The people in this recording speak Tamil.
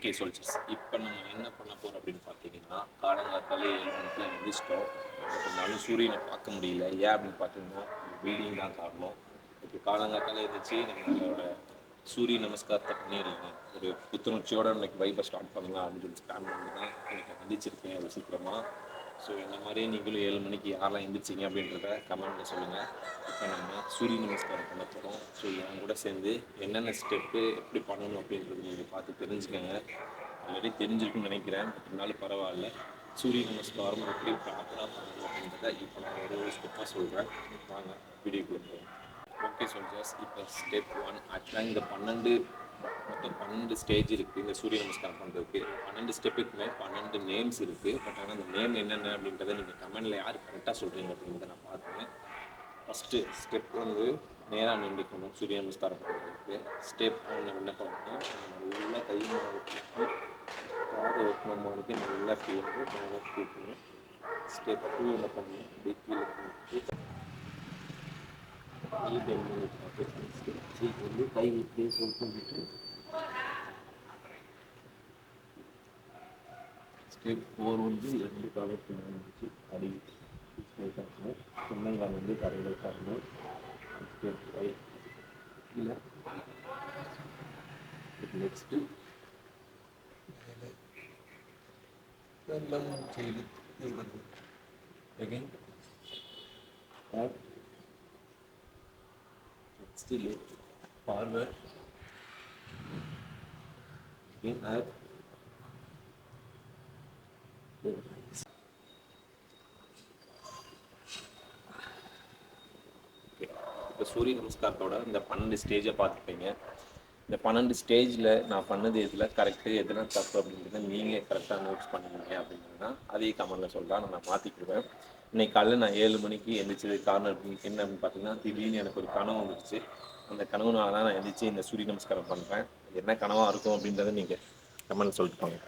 ஓகே சோல்ஜர்ஸ், இப்போ நம்ம என்ன பண்ண போகிறோம் அப்படின்னு பார்த்தீங்கன்னா, காலங்காத்தாலே 7 மணிக்கெலாம் எழுந்திரிச்சிட்டோம். பட் இருந்தாலும் சூரியனை பார்க்க முடியல. ஏன் அப்படின்னு பார்த்தீங்கன்னா, வெயிலிங் தான் காரணம். இப்போ காலங்காத்தாலே எழுந்திரிச்சு நம்மளோட சூரிய நமஸ்காரத்தை பண்ணிடலாம், ஒரு புத்துணர்ச்சியோட இன்னைக்கு வைப்பை ஸ்டார்ட் பண்ணலாம் அப்படின்னு சொல்லி பிளான் பண்ணி தான் இன்னைக்கு எழுந்திரிச்சிருக்கேன் அது சீக்கிரமாக. ஸோ இந்த மாதிரியே நீங்களும் 7 மணிக்கு யாரெல்லாம் எழுந்திரிச்சிங்க அப்படின்றத கமெண்ட்டில் சொல்லுங்கள். இப்போ நம்ம சூரிய நமஸ்காரம் பண்ண போகிறோம். ஸோ என் கூட சேர்ந்து என்னென்ன ஸ்டெப்பு எப்படி பண்ணணும் அப்படின்றது நீங்கள் பார்த்து தெரிஞ்சுக்கங்க. ஆல்ரெடி தெரிஞ்சிருக்குன்னு நினைக்கிறேன், பட் இருந்தாலும் பரவாயில்ல. சூரிய நமஸ்காரம் எப்படி ப்ராப்பராக பண்ணணும் அப்படின்றத இப்போ நான் ஒரு ஸ்டெப்பாக சொல்கிறேன். வாங்க வீடியோக்குள்ளே போகிறோம். ஓகே சோல்ஜர்ஸ், இப்போ ஸ்டெப் 1 ஆக்சுவலாக இந்த மொத்தம் 12 ஸ்டேஜ் இருக்குது இந்த சூரிய நமஸ்காரம் பண்ணுறதுக்கு. 12 ஸ்டெப்புக்குமே 12 நேம்ஸ் இருக்குது. பட் ஆனால் அந்த நேம் என்னென்ன அப்படின்றத நீங்கள் கமெண்டில் யார் கரெக்டாக சொல்கிறீங்க அப்படின்றத நான் பார்த்தேன். ஃபஸ்ட்டு ஸ்டெப் வந்து நேராக நின்றுக்கணும் சூரிய நமஸ்காரம் பண்ணுறதுக்கு. ஸ்டெப் 1 என்ன பண்ணணும், நல்லா கை காதை வைக்கணுமானுக்கு நல்லா ஃபீல் மேலே தூக்கணும். ஸ்டெப் 2 என்ன பண்ணணும், அப்படியே கீழே வந்து கை இப்படியே சொல்லிட்டு ஸ்டெப் 4 வந்து 2 காலத்து வந்துச்சு அடி காட்டணும், சொன்னங்கால் வந்து கரையில் காட்டணும். ஸ்டெப் 5 இல்லை, நெக்ஸ்ட்டு செய்து again up, next left, forward, again up, இப்போ சூரிய நமஸ்காரத்தோட இந்த 12 ஸ்டேஜை பார்த்துப்பீங்க. இந்த 12 ஸ்டேஜில் நான் பண்ணது எதில் கரெக்டு எதுனா தப்பு அப்படின்றத நீங்கள் கரெக்டாக நோட்ஸ் பண்ணிக்கிங்க அப்படின்னா அதையும் கமெண்டில் சொல்கிறா நான் மாற்றிக்கிடுவேன். இன்னைக்கு காலையில் நான் 7 மணிக்கு எழுந்திரிச்சது காரணம் என்ன அப்படின்னு பார்த்தீங்கன்னா, திடீர்னு எனக்கு ஒரு கனவு வந்துடுச்சு. அந்த கனவுனால தான் நான் எழுந்திரிச்சு இந்த சூரிய நமஸ்காரம் பண்ணுறேன். என்ன கனவாக இருக்கும் அப்படின்றத நீங்கள் கமெண்ட் சொல்லிட்டு போங்க.